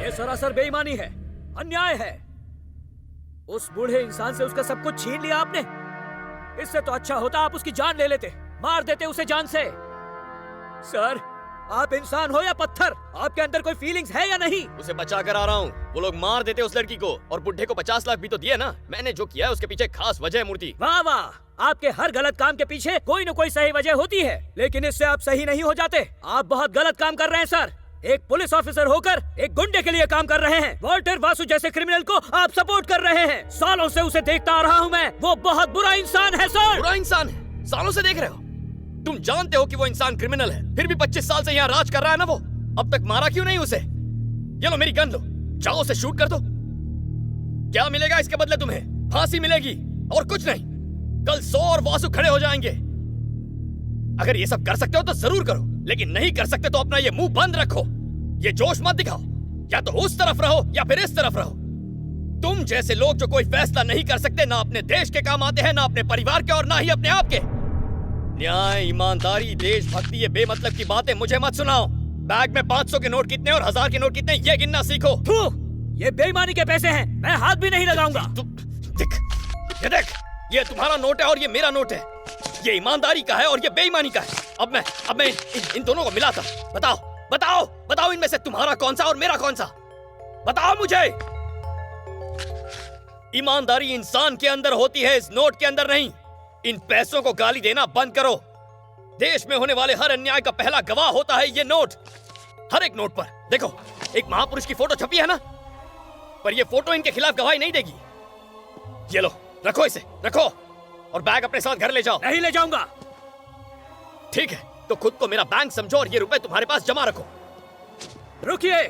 ये सरासर बेईमानी है, अन्याय है। उस बूढ़े इंसान से उसका सब कुछ छीन लिया आपने। इससे तो अच्छा होता आप उसकी जान ले लेते, मार देते उसे जान से। सर, आप इंसान हो या पत्थर? आपके अंदर कोई फीलिंग्स है या नहीं? उसे बचा कर आ रहा हूँ। वो लोग मार देते उस लड़की को और बुढ़े को 50 लाख भी तो दिए ना। मैंने जो किया है उसके पीछे खास वजह है मूर्ति। वाह वाह, आपके हर गलत काम के पीछे कोई न कोई सही वजह होती है, लेकिन इससे आप सही नहीं हो जाते। आप बहुत गलत काम कर रहे हैं सर। एक पुलिस ऑफिसर होकर एक गुंडे के लिए काम कर रहे हैं। वॉल्टर वासु जैसे क्रिमिनल को आप सपोर्ट कर रहे हैं। सालों से उसे देखता आ रहा हूँ मैं। वो बहुत बुरा इंसान है सर। बुरा इंसान है? सालों से देख रहे हो? तुम जानते हो कि वो इंसान क्रिमिनल है, फिर भी 25 साल से यहाँ राज कर रहा है ना वो। अब तक मारा क्यों नहीं उसे? ये लो मेरी गन लो, जाओ उसे शूट कर दो। क्या मिलेगा इसके बदले तुम्हें? फांसी मिलेगी और कुछ नहीं। कल 100 और वासु खड़े हो जाएंगे। अगर ये सब कर सकते हो तो जरूर करो, लेकिन नहीं कर सकते तो अपना ये मुंह बंद रखो। ये जोश मत दिखाओ। या तो उस तरफ रहो या फिर इस तरफ रहो। तुम जैसे लोग जो कोई फैसला नहीं कर सकते, ना अपने देश के काम आते हैं, ना अपने परिवार के और ना ही अपने आप के। न्याय, ईमानदारी, देशभक्ति, ये बेमतलब की बातें मुझे मत सुनाओ। बैग में 500 के नोट कितने और 1000 के नोट कितने, ये गिनना सीखो। ये बेईमानी के पैसे हैं, मैं हाथ भी नहीं लगाऊंगा। देख, ये तुम्हारा नोट है और ये मेरा नोट है। ये ईमानदारी का है और ये बेईमानी का है। अब मैं इन दोनों को मिलाता। बताओ इनमें से तुम्हारा कौन सा और मेरा कौन सा? बताओ मुझे। ईमानदारी इंसान के अंदर होती है, इस नोट के अंदर नहीं। इन पैसों को गाली देना बंद करो। देश में होने वाले हर अन्याय का पहला गवाह होता है ये नोट। हर एक नोट पर देखो, एक महापुरुष की फोटो छपी है ना, पर ये फोटो इनके खिलाफ गवाही नहीं देगी। ये लो, रखो इसे, रखो और बैग अपने साथ घर ले जाओ। नहीं ले जाऊंगा। ठीक है, तो खुद को मेरा बैंक समझो और ये रुपए तुम्हारे पास जमा रखो। रुकिए,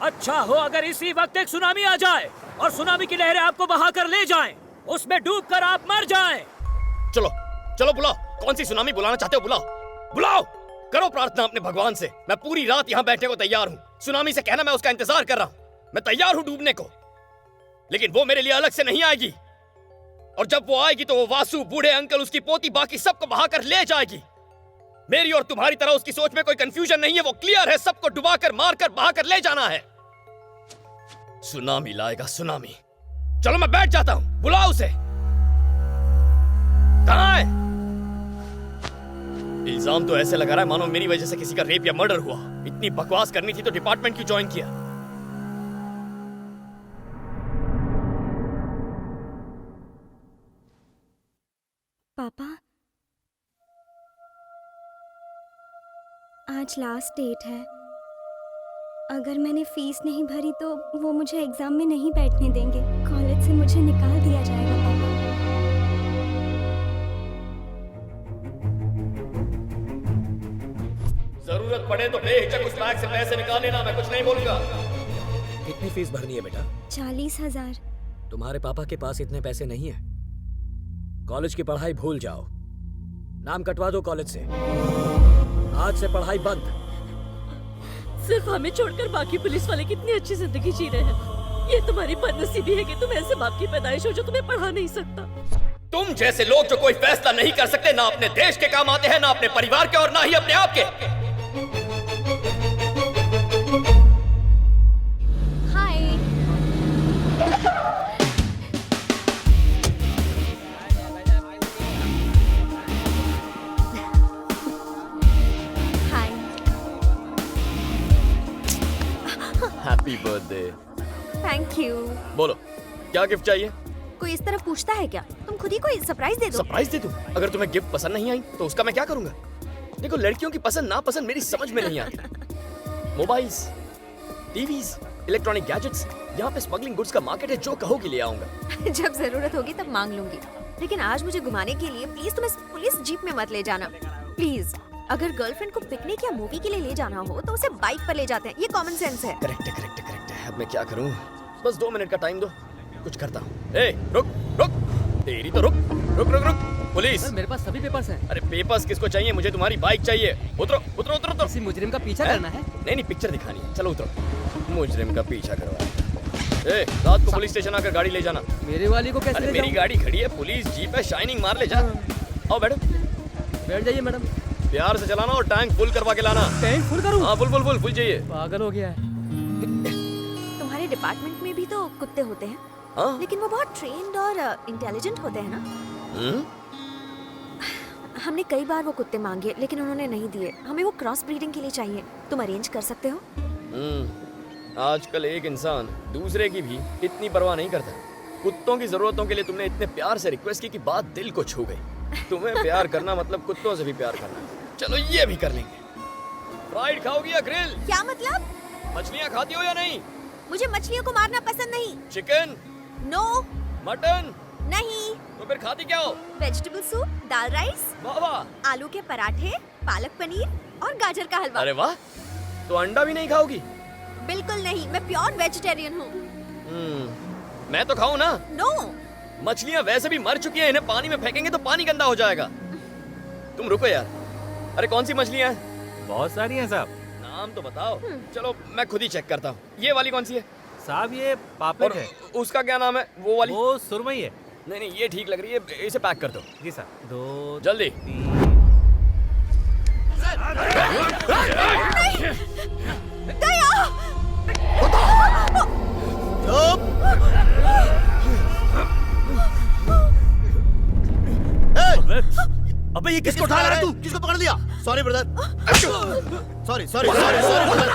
अच्छा हो अगर इसी वक्त एक सुनामी आ जाए और सुनामी की लहरें आपको बहाकर ले जाएं, उसमें डूबकर आप मर जाएं। चलो बुलाओ। कौन सी सुनामी बुलाना चाहते हो? बुलाओ। करो प्रार्थना अपने भगवान से। मैं पूरी रात यहाँ बैठने को तैयार हूँ। सुनामी से कहना मैं उसका इंतजार कर रहा हूँ। मैं तैयार हूँ डूबने को, लेकिन वो मेरे लिए अलग से नहीं आएगी। और जब वो आएगी तो वो वासु, बूढ़े अंकल, उसकी पोती, बाकी सबको बहाकर ले जाएगी। मेरी और तुम्हारी तरह उसकी सोच में कोई कंफ्यूजन नहीं है। वो क्लियर है, सबको डुबाकर, मारकर, बहाकर ले जाना है। सुनामी लाएगा सुनामी। चलो मैं बैठ जाता हूँ। बुलाओ उसे। कहाँ है? इल्जाम तो ऐसे लगा रहा है मानो मेरी वजह से किसी का रेप या मर्डर हुआ। इतनी बकवास करनी थी तो डिपार्टमेंट क्यों ज्वाइन किया? पापा, आज लास्ट डेट है। अगर मैंने फीस नहीं भरी तो वो मुझे एग्जाम में नहीं बैठने देंगे। कॉलेज से मुझे निकाल दिया जाएगा पापा। जरूरत पड़े तो बेहिचक उस बैग से पैसे निकाल लेना, मैं कुछ नहीं बोलूंगा। कितनी फीस भरनी है बेटा? 40,000। तुम्हारे पापा के पास इतने पैसे नहीं है। कॉलेज की पढ़ाई भूल जाओ, नाम कटवा दो कॉलेज से। आज से पढ़ाई बंद। सिर्फ हमें छोड़कर बाकी पुलिस वाले कितनी अच्छी जिंदगी जी रहे हैं। ये तुम्हारी बदनसीबी है कि तुम ऐसे बाप की पैदाइश हो जो तुम्हें पढ़ा नहीं सकता। तुम जैसे लोग जो कोई फैसला नहीं कर सकते, ना अपने देश के काम आते हैं, ना अपने परिवार के और ना ही अपने आप के। Hi. Hi. Happy birthday. Thank you. बोलो, क्या गिफ्ट चाहिए? कोई इस तरह पूछता है क्या? तुम खुद ही कोई सरप्राइज दे दो। सरप्राइज दे दूं? अगर तुम्हें गिफ्ट पसंद नहीं आई तो उसका मैं क्या करूंगा? देखो, लड़कियों की पसंद नापसंद मेरी समझ में नहीं आती। मोबाइल्स, टीवीज, इलेक्ट्रॉनिक गैजेट्स, यहाँ पे स्मगलिंग गुड्स का मार्केट है। जो कहोगी ले आऊंगा। जब जरूरत होगी तब मांग लूंगी, लेकिन आज मुझे घुमाने के लिए प्लीज तुम इस पुलिस जीप में मत ले जाना प्लीज। अगर गर्लफ्रेंड को पिकनिक या मूवी के लिए ले जाना हो तो उसे बाइक पर ले जाते हैं। ये कॉमन सेंस है। करेक्ट है। अब मैं क्या करूं? बस 2 मिनट का टाइम दो, कुछ करता हूँ। ए, रुक। तेरी तो रुक। पुलिस, मेरे पास सभी पेपर्स हैं। अरे पेपर्स किसको चाहिए? मुझे तुम्हारी बाइक चाहिए। उतरो। किसी मुजरिम का पीछा करना है? नहीं, पिक्चर दिखानी है। चलो उतरो। मुजरिम का पीछा करवा। ए, रात को पुलिस स्टेशन आकर गाड़ी ले जाना। मेरे वाली को कैसे? अरे मेरी गाड़ी खड़ी है, पुलिस जीप है, शाइनिंग मार ले जा। आओ बैठो। बैठ जाइए मैडम। प्यार से चलाना और टैंक फुल करवा के लाना। टैंक फुल करूं? हाँ, फुल चाहिए। पागल हो गया है। डिपार्टमेंट में भी तो कुत्ते होते हैं, हाँ? लेकिन वो बहुत ट्रेन्ड और इंटेलिजेंट होते हैं ना। हम्म? हमने कई बार वो कुत्ते मांगे लेकिन उन्होंने नहीं दिए। हमें वो क्रॉस ब्रीडिंग के लिए चाहिए। तुम अरेंज कर सकते हो? आजकल एक इंसान दूसरे की भी इतनी परवाह नहीं करता। कुत्तों की जरूरतों के लिए तुमने इतने प्यार से रिक्वेस्ट की कि बात दिल को छू गई। तुम्हें प्यार करना मतलब कुत्तों से भी प्यार करना। चलो ये भी कर लेंगे। फ्राइड खाओगी या ग्रिल? क्या मतलब? मछलियाँ खाती हो या नहीं? मुझे मछलियों को मारना पसंद नहीं। चिकन? नो। मटन? नहीं। तो फिर खाती क्या हो? वेजिटेबल सूप, दाल राइस, वाह वाह। आलू के पराठे, पालक पनीर और गाजर का हलवा। अरे वाह, तो अंडा भी नहीं खाओगी? बिल्कुल नहीं, मैं प्योर वेजिटेरियन हूँ। मैं तो खाऊं ना? नो। मछलियाँ वैसे भी मर चुकी हैं, इन्हें पानी में फेंकेंगे तो पानी गंदा हो जाएगा। तुम रुको यार। अरे कौन सी मछलियाँ हैं? बहुत सारी हैं साहब। नाम तो बताओ। चलो मैं खुद ही चेक करता हूँ। ये वाली कौन सी है? साहब ये और पापलेट है। उसका क्या नाम है? वो वाली? वो सुरमई है। नहीं नहीं, ये ठीक लग रही है, इसे पैक कर दो। जी साहब। 2 जल्दी। 3 अबे ये किसको उठा रहा है तू? किसको पकड़ लिया? Sorry brother. Sorry sorry sorry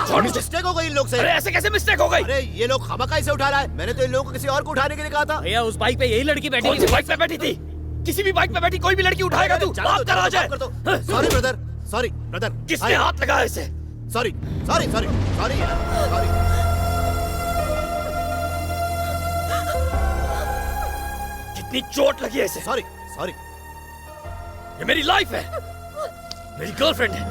sorry. Mistake हो गई इन लोग से। अरे ऐसे कैसे मिस्टेक हो गई? अरे ये लोग खामखा इसे उठा रहा है। मैंने तो इन लोगों को किसी और को उठाने के लिए कहा था। भैया उस बाइक पे यही लड़की बैठी कौन सी बाइक पे बैठी थी? किसी भी बाइक पे बैठी कोई भी लड़की उठाएगा तू? बात कर आ जाए। Sorry brother, sorry brother. किसने हाथ लगाया इसे? Sorry sorry sorry sorry sorry. कितनी चोट लगी है इसे? Sorry sorry. ये मेरी लाइफ है, मेरी गर्लफ्रेंड है।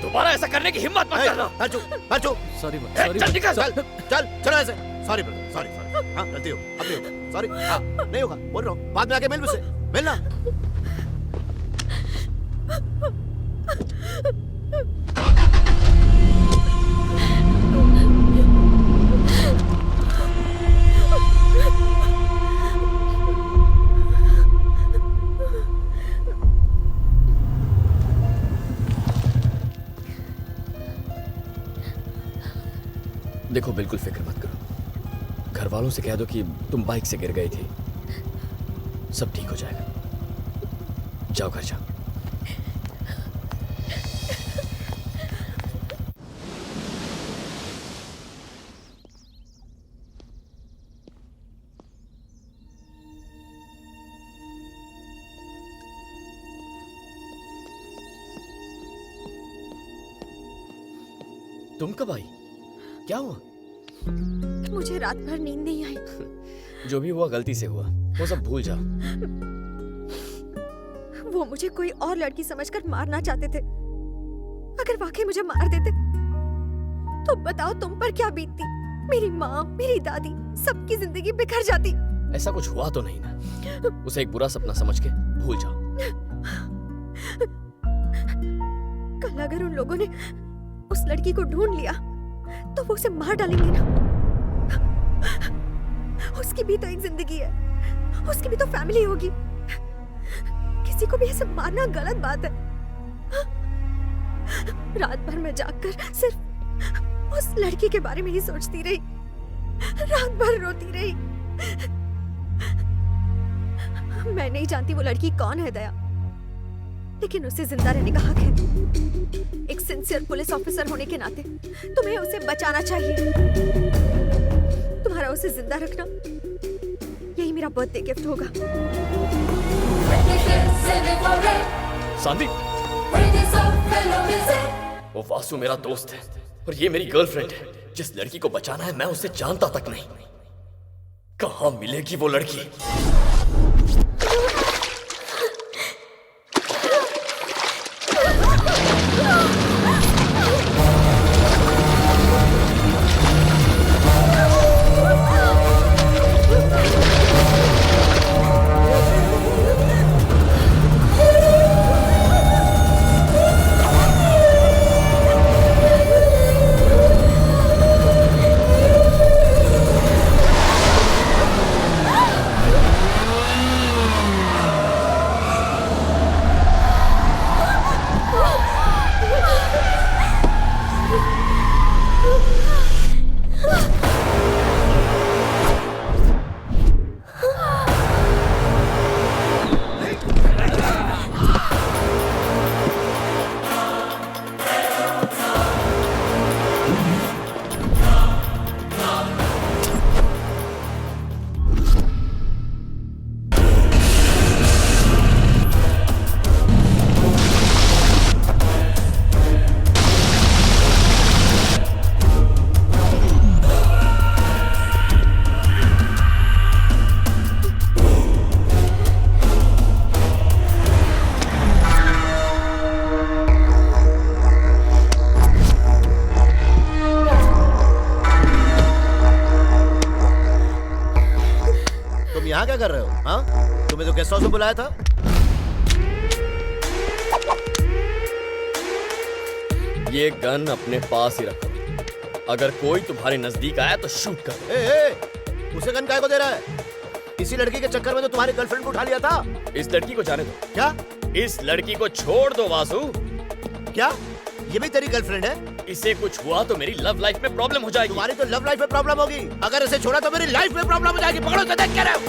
दोबारा ऐसा करने की हिम्मत मत करना। हर्चू सॉरी चल निकल। चल चल चलो ऐसे। Sorry brother, sorry sorry. हाँ गलती हो, अब नहीं होगा। सॉरी। हाँ नहीं होगा, बोल रहा हूँ। बाद में आके मिल मुझसे, मिलना। देखो बिल्कुल फिक्र मत करो। घर वालों से कह दो कि तुम बाइक से गिर गई थी, सब ठीक हो जाएगा। जाओ घर जाओ। तुम कब आई? क्या हुआ? मुझे रात भर नींद नहीं आई। जो भी हुआ गलती से हुआ, वो सब भूल जाओ। वो मुझे कोई और लड़की समझकर मारना चाहते थे। अगर वाकई मुझे मार देते तो बताओ तुम पर क्या बीतती? मेरी माँ, मेरी दादी, सबकी जिंदगी बिखर जाती। ऐसा कुछ हुआ तो नहीं ना? उसे एक बुरा सपना समझ के भूल जाओ। कल अगर उन लोगों ने उस लड़की को ढूंढ लिया तो वो उसे मार डालेंगे ना। उसकी भी तो एक जिंदगी है, उसकी भी तो फैमिली होगी। किसी को भी ऐसे मारना गलत बात है। रात भर मैं जागकर सिर्फ उस लड़की के बारे में ही सोचती रही, रात भर रोती रही। मैं नहीं जानती वो लड़की कौन है दया, लेकिन उसे जिंदा रहने का हक है। एक सिंसियर पुलिस ऑफिसर होने के नाते तुम्हें उसे बचाना चाहिए। तुम्हारा उसे जिंदा रखना यही मेरा बर्थडे गिफ्ट होगा। संदीप, वो वासु मेरा दोस्त है और ये मेरी गर्लफ्रेंड है। जिस लड़की को बचाना है मैं उसे जानता तक नहीं। कहाँ मिलेगी वो लड़की? कर रहे हो? हाँ, तुम्हें तो गेस्ट हाउस में बुलाया था। ये गन अपने पास ही रखो। अगर कोई तुम्हारे नजदीक आया तो शूट कर दो। उसे गन काय को दे रहा है? इसी लड़की के चक्कर में तो तुम्हारी गर्लफ्रेंड को उठा लिया था। इस लड़की को जाने दो। क्या? इस लड़की को छोड़ दो वासु। क्या? ये भी तेरी गर्लफ्रेंड है? इसे कुछ हुआ तो मेरी लव लाइफ में प्रॉब्लम हो जाएगी। तुम्हारी तो लव लाइफ में प्रॉब्लम होगी। अगर इसे छोड़ा तो मेरी लाइफ में प्रॉब्लम हो जाएगी। पकड़ो, देख क्या रहे हो?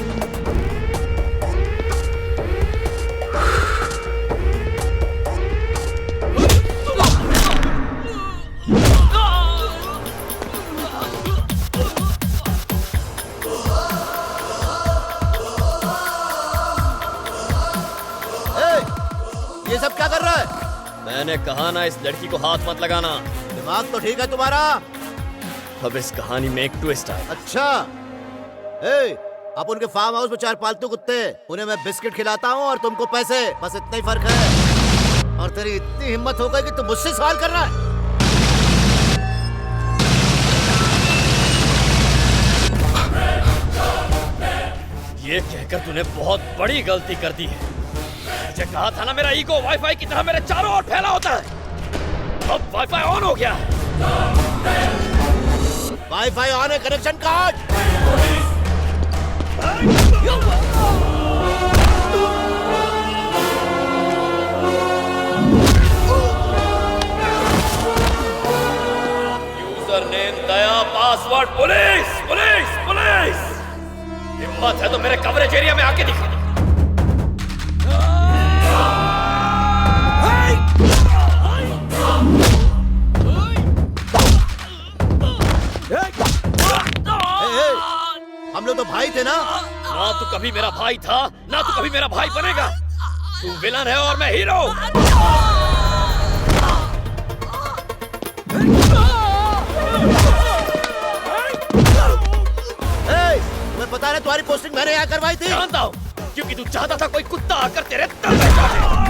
ये सब क्या कर रहा है? मैंने कहा ना इस लड़की को हाथ मत लगाना। दिमाग तो ठीक है तुम्हारा। अब इस कहानी में एक ट्विस्ट आया। अच्छा, अब उनके फार्म हाउस में 4 पालतू कुत्ते, उन्हें मैं बिस्किट खिलाता हूँ और तुमको पैसे, बस इतना ही फर्क है। और तेरी इतनी हिम्मत हो गई कि तुम मुझसे सवाल कर रहा है। ये कहकर तूने बहुत बड़ी गलती कर दी है। मुझे कहा था ना मेरा ईगो वाईफाई की तरह मेरे चारों ओर फैला होता है। अब वाईफाई ऑन हो गया। वाईफाई ऑन है, कनेक्शन काट। यूजर नेम दया, पासवर्ड पुलिस पुलिस पुलिस। हिम्मत है तो मेरे कवरेज एरिया में आके दिखा। हम लोग तो भाई थे ना? ना तू कभी मेरा भाई था, ना तू कभी मेरा भाई बनेगा। तू विलन है और मैं हीरो। तुम्हें पता है तुम्हारी पोस्टिंग मैंने यहाँ करवाई थी। जानता हूँ, क्योंकि तू चाहता था कोई कुत्ता आकर तेरे तल पे चाटे।